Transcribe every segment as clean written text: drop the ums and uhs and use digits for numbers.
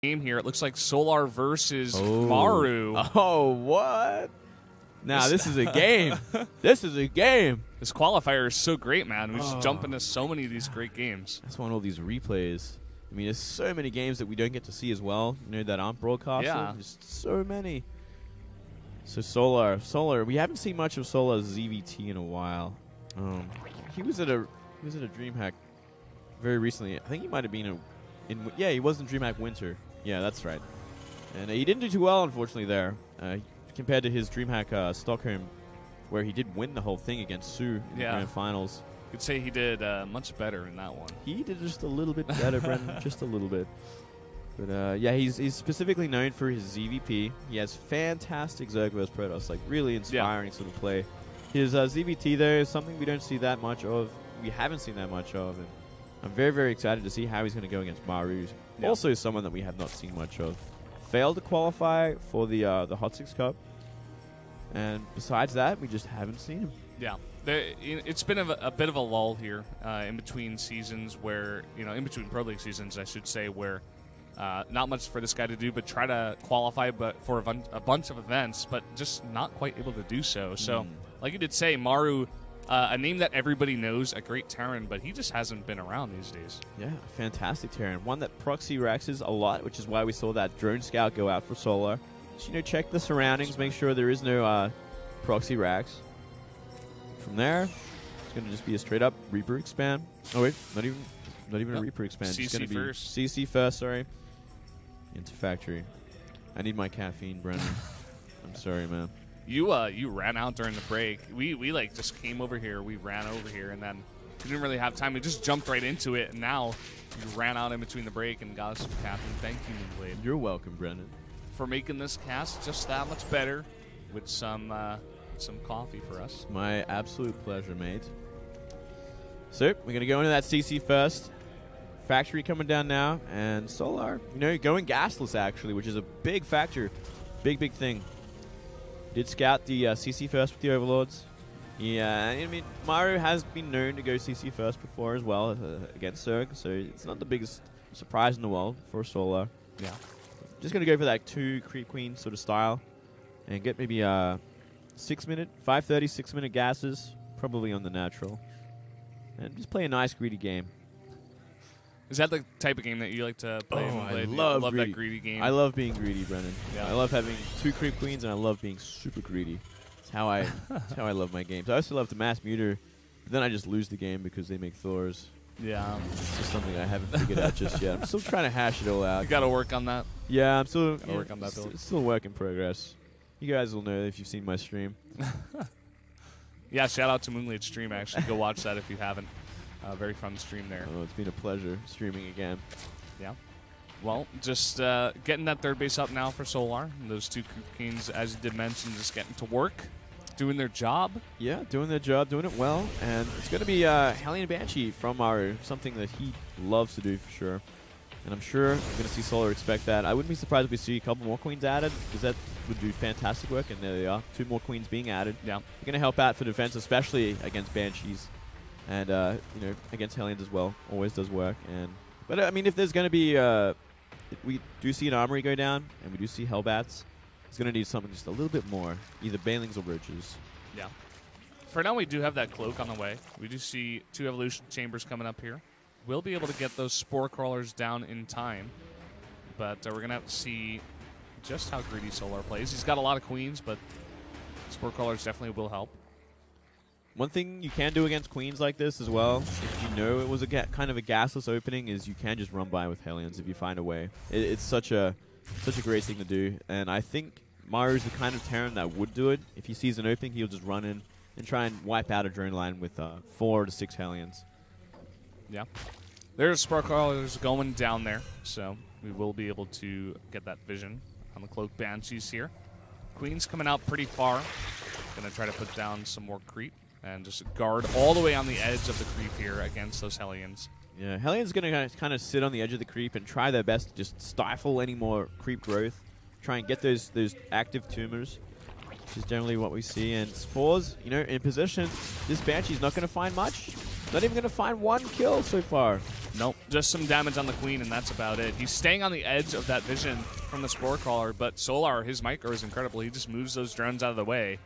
game here. It looks like Solar versus Maru. Oh, what? Now this is a game. This is a game. This qualifier is so great, man. We just jump into so many of these great games. That's one of all these replays. I mean, there's so many games that we don't get to see as well, you know, that aren't broadcasted. Yeah. There's so many. So Solar, we haven't seen much of Solar's ZVT in a while. He was at a DreamHack very recently. I think he might have been he was in DreamHack Winter. Yeah, that's right. And he didn't do too well, unfortunately, there. Compared to his DreamHack Stockholm, where he did win the whole thing against Sue in the grand finals. You could say he did much better in that one. He did just a little bit better, Brendan, just a little bit. But yeah, he's specifically known for his ZVP. He has fantastic Zerg vs Protoss, like really inspiring sort of play. His ZVT though is something we don't see that much of. We haven't seen that much of, and I'm very, very excited to see how he's going to go against Maru. Yeah. Also, someone that we have not seen much of. Failed to qualify for the Hot Six Cup, and besides that, we just haven't seen him. Yeah. It's been a bit of a lull here in between seasons where, in between Pro League seasons, I should say, where not much for this guy to do but try to qualify for a bunch of events, but just not quite able to do so. So, like you did say, Maru, a name that everybody knows, a great Terran, but he just hasn't been around these days. Yeah, fantastic Terran. One that proxy rexes a lot, which is why we saw that drone scout go out for Solar. Just, check the surroundings, make sure there is no proxy racks. From there, it's going to just be a straight up Reaper expand. Oh wait, not even a Reaper expand. CC it's going to be first. CC first, sorry. Into factory. I need my caffeine, Brendan. I'm sorry, man. You ran out during the break. We like just came over here. We ran over here, and then we didn't really have time. We just jumped right into it, and now you ran out in between the break and got us some caffeine. Thank you, Moonblade. You're welcome, Brendan, for making this cast just that much better with some coffee for us. My absolute pleasure, mate. So we're gonna go into that CC first. Factory coming down now, and Solar, going gasless actually, which is a big factor, big thing. Did scout the CC first with the Overlords. Yeah, I mean, Maru has been known to go CC first before as well against Zerg, so it's not the biggest surprise in the world for Solar. Yeah. Just going to go for that 2 Creep Queen sort of style and get maybe 5:30, 6-minute gases, probably on the natural. And just play a nice greedy game. Is that the type of game that you like to play? I love that greedy game. I love being greedy, Brennan. Yeah. I love having 2 Creep Queens, and I love being super greedy. That's how I love my games. I also love to mass muter, but then I just lose the game because they make Thors. Yeah. It's just something I haven't figured out just yet. I'm still trying to hash it all out. You got to work on that. Yeah, I'm still work on that build. It's still a work in progress. You guys will know if you've seen my stream. Yeah, shout out to Moonblade stream, actually. Go watch that if you haven't. Very fun stream there. Oh, it's been a pleasure streaming again. Yeah. Well, just getting that third base up now for Solar. And those 2 Queens, as you did mention, just getting to work, doing their job. Yeah, doing their job, doing it well. And it's going to be Hellion Banshee from Maru, something that he loves to do for sure. And I'm sure we're going to see Solar expect that. I wouldn't be surprised if we see a couple more Queens added, because that would do fantastic work. And there they are, 2 more Queens being added. Yeah. They're going to help out for defense, especially against Banshees. And, against Hellions as well. Always does work. But, I mean, if there's going to be... if we do see an Armory go down, and we do see Hellbats, it's going to need something just a little bit more. Either Banelings or Roaches. Yeah. For now, we do have that Cloak on the way. We do see 2 Evolution Chambers coming up here. We'll be able to get those Spore Crawlers down in time. But we're going to have to see just how greedy Solar plays. He's got a lot of Queens, but Spore Crawlers definitely will help. One thing you can do against Queens like this as well, if you know it was kind of a gasless opening, is you can just run by with Hellions if you find a way. It's such a great thing to do, and I think Maru's the kind of Terran that would do it. If he sees an opening, he'll just run in and try and wipe out a drone line with 4 to 6 Hellions. Yeah. There's Spore Crawlers going down there, so we will be able to get that vision on the Cloak Banshees here. Queen's coming out pretty far. Going to try to put down some more creep. And just guard all the way on the edge of the creep here against those Hellions. Yeah, Hellions going to kind of sit on the edge of the creep and try their best to just stifle any more creep growth. Try and get those active tumors, which is generally what we see. And Spores, in position. This Banshee's not going to find much. Not even going to find 1 kill so far. Nope. Just some damage on the Queen, and that's about it. He's staying on the edge of that vision from the Spore Crawler, but Solar, his micro is incredible. He just moves those drones out of the way.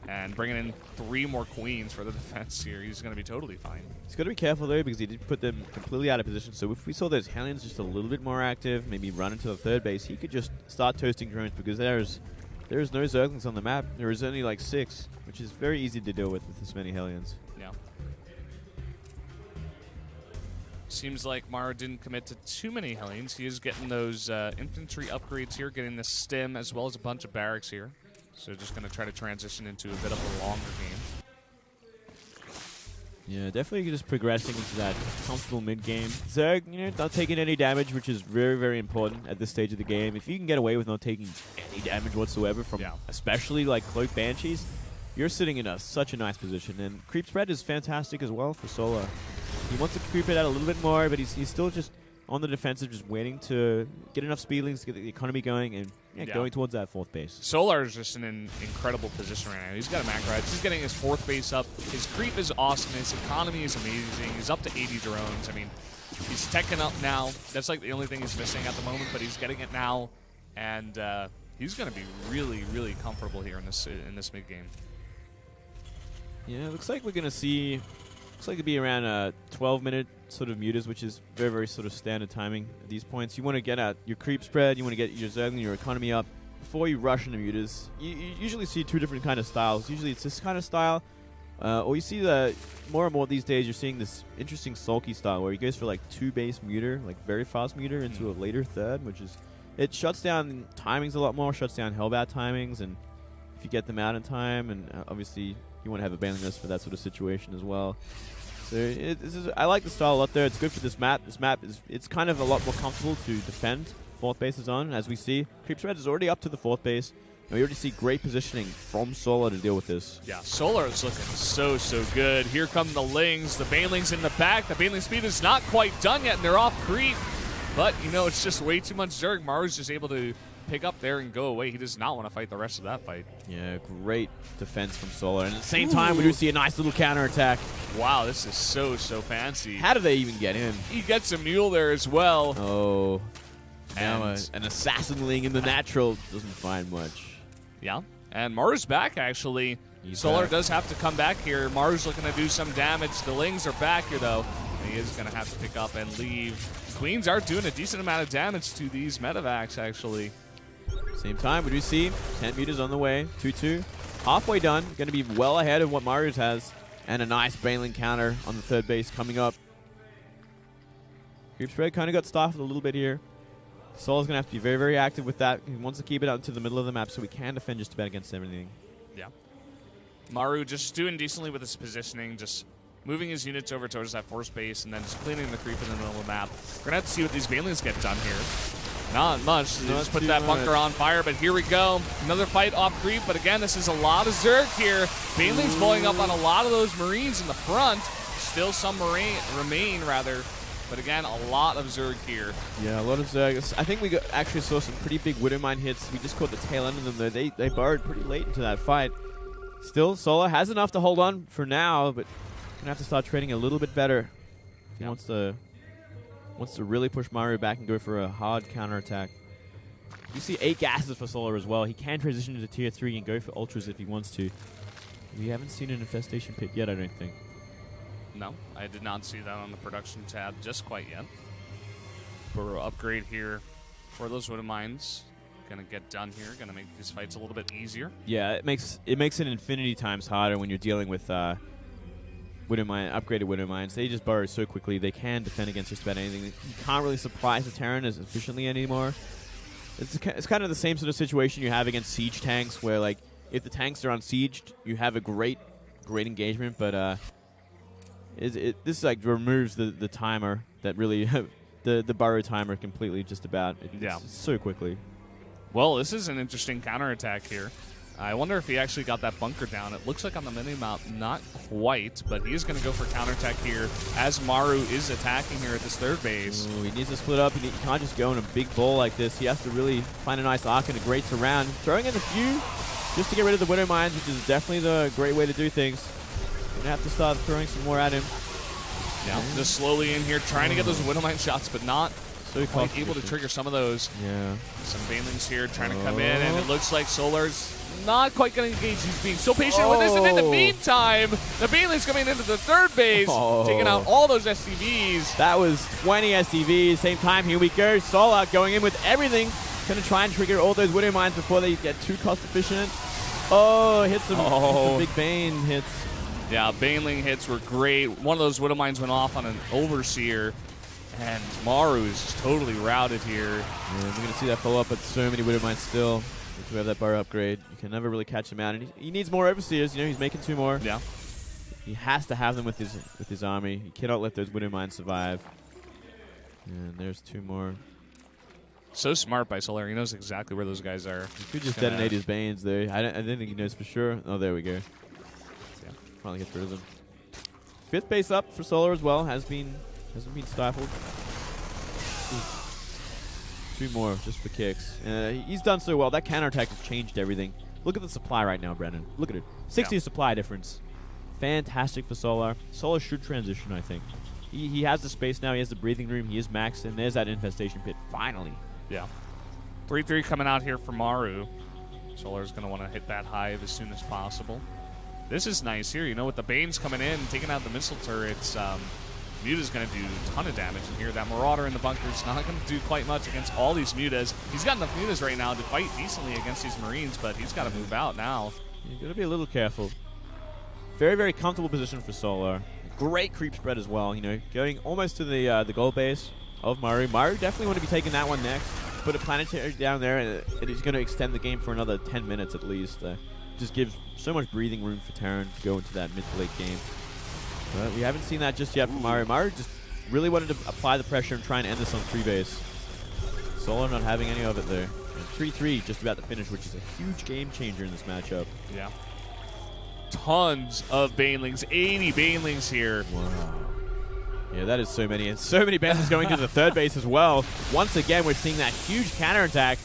And bringing in 3 more Queens for the defense here, he's going to be totally fine. He's got to be careful, though, because he did put them completely out of position. So if we saw those Hellions just a little bit more active, maybe run into the third base, he could just start toasting drones, because there is no Zerglings on the map. There is only like 6, which is very easy to deal with this many Hellions. Yeah. Seems like Maru didn't commit to too many Hellions. He is getting those infantry upgrades here, getting the stim as well as a bunch of barracks here. So just going to try to transition into a bit of a longer game. Yeah, definitely just progressing into that comfortable mid-game. Zerg, not taking any damage, which is very, very important at this stage of the game. If you can get away with not taking any damage whatsoever from especially like Cloak Banshees, you're sitting in such a nice position. And creep spread is fantastic as well for Solar. He wants to creep it out a little bit more, but he's still just on the defensive, just waiting to get enough speedlings to get the economy going and going towards that 4th base. Solar is just in an incredible position right now. He's got a macro edge. He's getting his 4th base up. His creep is awesome. His economy is amazing. He's up to 80 drones. I mean, he's teching up now. That's like the only thing he's missing at the moment, but he's getting it now. And he's going to be really, really comfortable here in this mid game. Yeah, it looks like we're going to see... Looks like it'd be around a 12-minute sort of mutas, which is very, very sort of standard timing at these points. You want to get at your creep spread, you want to get your Zergling, your economy up before you rush into mutas. You usually see 2 different kind of styles. Usually it's this kind of style, or you see the more and more these days you're seeing this interesting sulky style where he goes for like 2 base muter, like very fast muter into a later third, which is it shuts down timings a lot more, shuts down Hellbat timings, and if you get them out in time, and obviously you want to have a bailing list for that sort of situation as well. So I like the style a lot there. It's good for this map. This map it's kind of a lot more comfortable to defend 4th bases on, as we see. Creep spread is already up to the 4th base, and we already see great positioning from Solar to deal with this. Yeah, Solar is looking so good. Here come the Lings. The Banelings in the back. The Baneling speed is not quite done yet, and they're off creep. But, it's just way too much Zerg. Maru's just able to pick up there and go away. He does not want to fight the rest of that fight. Yeah, great defense from Solar. And at the same time, we do see a nice little counterattack. Wow, this is so fancy. How do they even get in? He gets a mule there as well. Oh. Now an assassin ling in the natural doesn't find much. Yeah, and Maru's back, actually. Solar does have to come back here. Maru's looking to do some damage. The Lings are back here, though. He is going to have to pick up and leave. Queens are doing a decent amount of damage to these medevacs, actually. Same time, we do see 10 meters on the way. 2-2. Halfway done. Going to be well ahead of what Maru's has. And a nice Baneling counter on the 3rd base coming up. Creep spread kind of got stifled a little bit here. Solar's going to have to be very, very active with that. He wants to keep it out into the middle of the map so we can defend just about against everything. Yeah. Maru just doing decently with his positioning, just moving his units over towards that 4th base and then just cleaning the creep in the middle of the map. We're going to have to see what these Banelings get done here. Not much. They just put that bunker on fire, but here we go. Another fight off creep, but again, this is a lot of Zerg here. Baneling's blowing up on a lot of those Marines in the front. Still some remain, but again, a lot of Zerg here. Yeah, a lot of Zerg. I think we actually saw some pretty big Widowmine hits. We just caught the tail end of them, though. They burrowed pretty late into that fight. Still, Solar has enough to hold on for now, but going to have to start trading a little bit better. He wants to really push Maru back and go for a hard counterattack. You see 8 gases for Solar as well. He can transition into tier 3 and go for ultras if he wants to. We haven't seen an infestation pit yet, I don't think. No, I did not see that on the production tab just quite yet. Burrow upgrade here for those Widowmines. Gonna get done here. Gonna make these fights a little bit easier. Yeah, it makes it infinity times harder when you're dealing with upgraded Widowmines. They just burrow so quickly. They can defend against just about anything. You can't really surprise the Terran as efficiently anymore. It's kind of the same sort of situation you have against siege tanks, where like if the tanks are unsieged, you have a great engagement, but this like removes the timer that really the burrow timer completely just about. It's so quickly. Well, this is an interesting counterattack here. I wonder if he actually got that bunker down. It looks like on the mini-map, not quite, but he is going to go for counterattack here as Maru is attacking here at this 3rd base. Ooh, he needs to split up. He can't just go in a big ball like this. He has to really find a nice arc and a great surround. Throwing in a few just to get rid of the Widowmines, which is definitely the great way to do things. Going to have to start throwing some more at him. Yeah, just slowly in here, trying to get those Widowmine shots, but not So quite able to trigger some of those. Yeah. Some Banelings here trying to come in, and it looks like Solar's not quite going to engage. He's being so patient with this, and in the meantime, the Banelings coming into the third base, taking out all those SCVs. That was 20 SCVs. Same time, here we go. Solar going in with everything. Going to try and trigger all those Widow Mines before they get too cost efficient. Oh, hits some big Bane hits. Yeah, Baneling hits were great. One of those Widow Mines went off on an Overseer, and Maru is just totally routed here. Yeah, we're going to see that follow up, but so many Widow Mines still. If we have that bar upgrade, you can never really catch him out. And he needs more Overseers. You know, he's making 2 more. Yeah. He has to have them with his army. He cannot let those Widow Mines survive. And there's 2 more. So smart by Solar. He knows exactly where those guys are. He could just detonate his Banes, though. I don't think he knows for sure. Oh, there we go. Yeah. Finally gets rid of them. 5th base up for Solar as well. Hasn't been stifled. 2 more just for kicks. He's done so well. That counterattack has changed everything. Look at the supply right now, Brennan. Look at it. 60 supply difference. Fantastic for Solar. Solar should transition, I think. He has the space now. He has the breathing room. He is maxed, and there's that infestation pit. Finally. Yeah. 3-3 coming out here for Maru. Solar's going to want to hit that hive as soon as possible. This is nice here. You know, with the Banes coming in, taking out the missile turrets, Muta's going to do a ton of damage in here. That Marauder in the bunker is not going to do quite much against all these Mutas. He's got enough Mutas right now to fight decently against these Marines, but he's got to move out now. You've got to be a little careful. Very, very comfortable position for Solar. Great creep spread as well. You know, going almost to the goal base of Maru. Maru definitely want to be taking that one next. Put a planetary down there, and it is going to extend the game for another 10 minutes at least. Just gives so much breathing room for Terran to go into that mid to late game. But we haven't seen that just yet from Maru. Maru just really wanted to apply the pressure and try and end this on 3 base. Solar not having any of it there. 3-3 just about to finish, which is a huge game changer in this matchup. Yeah. Tons of Banelings. 80 Banelings here. Wow. Yeah, that is so many. And so many Banelings going to the 3rd base as well. Once again, we're seeing that huge counterattack.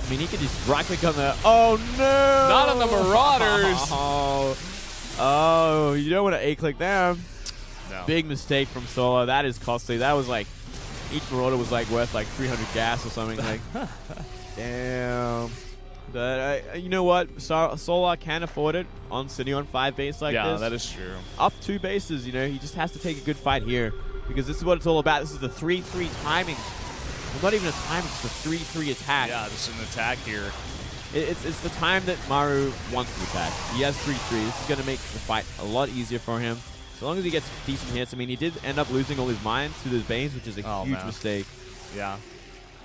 I mean, he could just right-click on the... Oh, no! Not on the Marauders! Oh, you don't want to A-click them. No. Big mistake from Solar. That is costly. That was like... Each Marauder was like worth like 300 gas or something. Like, damn. But you know what? Solar can afford it on sitting on 5 base like this. Yeah, that is true. Up 2 bases, you know, he just has to take a good fight here. Because this is what it's all about. This is the 3-3 timing. Well, not even a timing, it's the 3-3 attack. Yeah, just an attack here. It's the time that Maru wants to attack. He has 3-3. This is going to make the fight a lot easier for him. So long as he gets decent hits. I mean, he did end up losing all his mines to those Banes, which is a huge mistake. Yeah.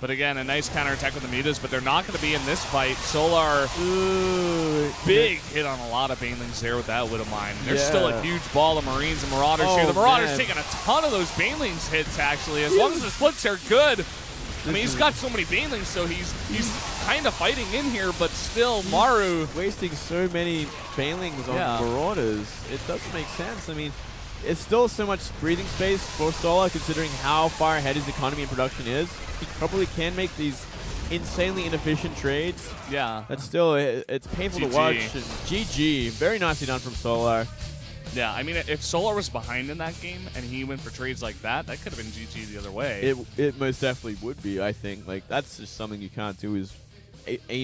But again, a nice counterattack with the Mutas, but they're not going to be in this fight. Solar, big hit on a lot of Banelings there with that Widow Mine. There's still a huge ball of Marines and Marauders here. The Marauders taking a ton of those Banelings hits, actually, as long as the splits are good. I mean, he's got so many Banelings, so he's kind of fighting in here, but still, Maru wasting so many Banelings on Marauders. It doesn't make sense. I mean, it's still so much breathing space for Solar, considering how far ahead his economy and production is. He probably can make these insanely inefficient trades. Yeah. That's still, it's painful to watch. And GG. Very nicely done from Solar. Yeah, I mean, if Solar was behind in that game and he went for trades like that, that could have been GG the other way. It most definitely would be, I think. Like, that's just something you can't do is